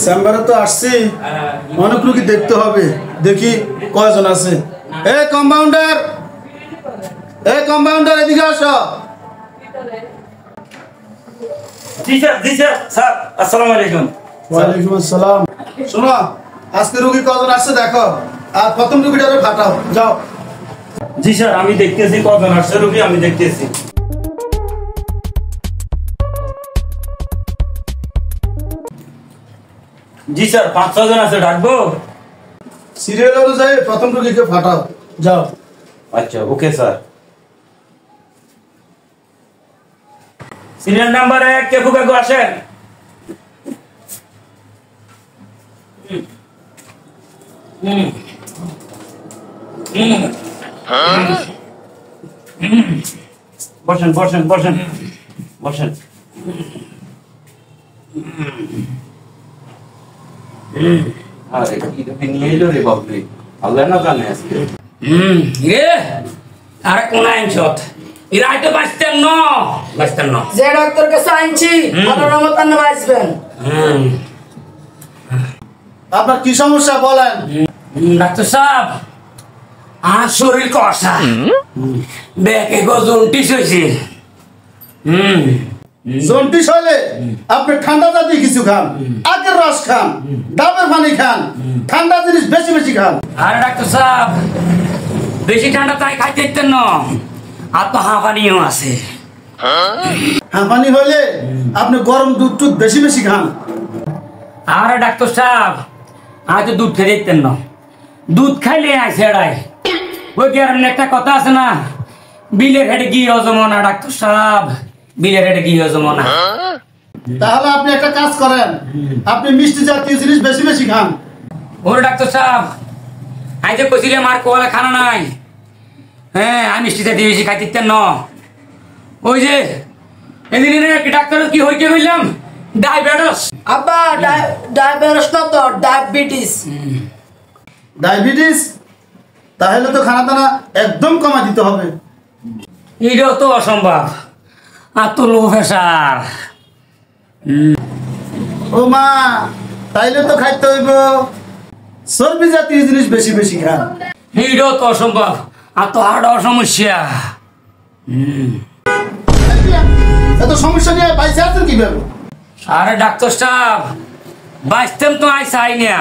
চেম্বারে তো আসছি, অনেক রোগী দেখতে হবে, দেখি কয়জন আছে। এই কম্পাউন্ডার এদিকে আসো। জি স্যার স্যার আসসালামু আলাইকুম। ওয়ালাইকুম আসসালাম। শোনো, আজকে রোগী কজন আসছে দেখো, আর প্রথম রোগীটারে ফাটাও, যাও। জি স্যার, আমি দেখতেছি কজন আসছে রোগী, আমি দেখতেছি। জি স্যার, 5-6 জন আছে, ডাকবো? সিরিয়াল অনুযায়ী প্রথম রোগীকে ফাটাও, যাও। আচ্ছা, ওকে স্যার। সিরিয়াল নাম্বার 1 কেফু কাকু আসেন। বসেন বসেন বসেন বসেন। আরে কি রুগী নিয়ে এলো রে বাপরে, আল্লাহ না জানে আজকে। আরে কোন আইনছত এরা হয়তো বাঁচতেন না যে ডাক্তার কাছে আনছি আল্লাহর রহমতে না বাঁচবেন। আপনার কি সমস্যা বলেন? ডাক্তার সাহেব, আমার শরীর কষা, ব্যাকে জন্টিস হয়েছে। জন্ডিস হলে আপনি ঠান্ডা জাতীয় কিছু খান, আখের রস খান, ডাবের পানি খান, ঠান্ডা জিনিস বেশি বেশি খান। আরে ডাক্তার সাহেব, বেশি ঠান্ডা তাই খাইতে দিতেন না, আর তো হাঁপানিও আছে। হাঁপানি হলে আপনি গরম দুধ টুধ বেশি বেশি খান। আরে ডাক্তার সাহেব, আমি তো দুধ খেয়ে দিতেন না, দুধ খাইলে আইসে এড়াই। ওই গ্রামের একটা কথা আছে না, বিলের হেঁটে গিয়ে হজম না। ডাক্তার সাহেব, বিলের হেঁটে গিয়ে হজম না। তাহলে আপনি একটা কাজ করেন, আপনি মিষ্টি জাতীয় জিনিস বেশি বেশি খান। ওরে ডাক্তার সাহেব, আমি তো কইছিলাম আর কোয়ালা খানা নাই। হ্যাঁ, আমি মিষ্টি জাতীয় বেশি খাই দিতেন না। ওই যে এদিন ডাক্তার কি হইতে হইলাম, ডায়াবেটিস। আব্বা ডায়াবেটিস না তো ডায়াবেটিস। ডায়াবেটিস? তাহলে তো খানা দানা একদম কমা দিতে হবে। এটাও তো অসম্ভব, আর তো লো প্রেশার। ও মা, তাইলে তো খাইতে হইব চর্বি জাতীয় জিনিস বেশি বেশি খান। এটাও তো অসম্ভব, আর তো হার্টের সমস্যা। এত সমস্যা নিয়ে বাইসে আছেন কিভাবে? আরে ডাক্তার সাহেব, বাঁচতাম তো আই চাই না,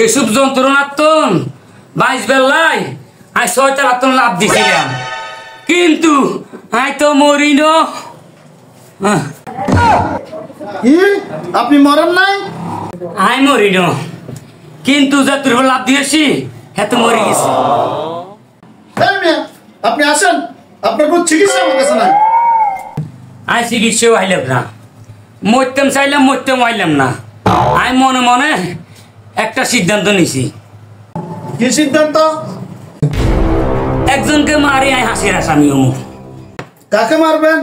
এসব যন্ত্রণার তো বাইশ বেলায় আই 6টা রাতন লাভ দিছিলাম, কিন্তু আই তো মরি ন। কি আপনি মরেন নাই? আই মরি ন, কিন্তু যে তোর লাভ দিয়েছি হ্যাঁ তো মরি গেছি। এই মিয়া, আপনি আসেন, আপনার কোনো চিকিৎসা আমার কাছে নাই। আই চিকিৎসাও আইলাম না, মরতাম চাইলাম মরতাম আইলাম না। আমি মনে মনে একটা সিদ্ধান্ত নিছি। কি সিদ্ধান্ত? একজনকে মারি আই হাসির আসামি হমু। কাকে মারবেন?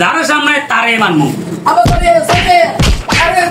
যারা সামনে তারে মানমু। আবার আরে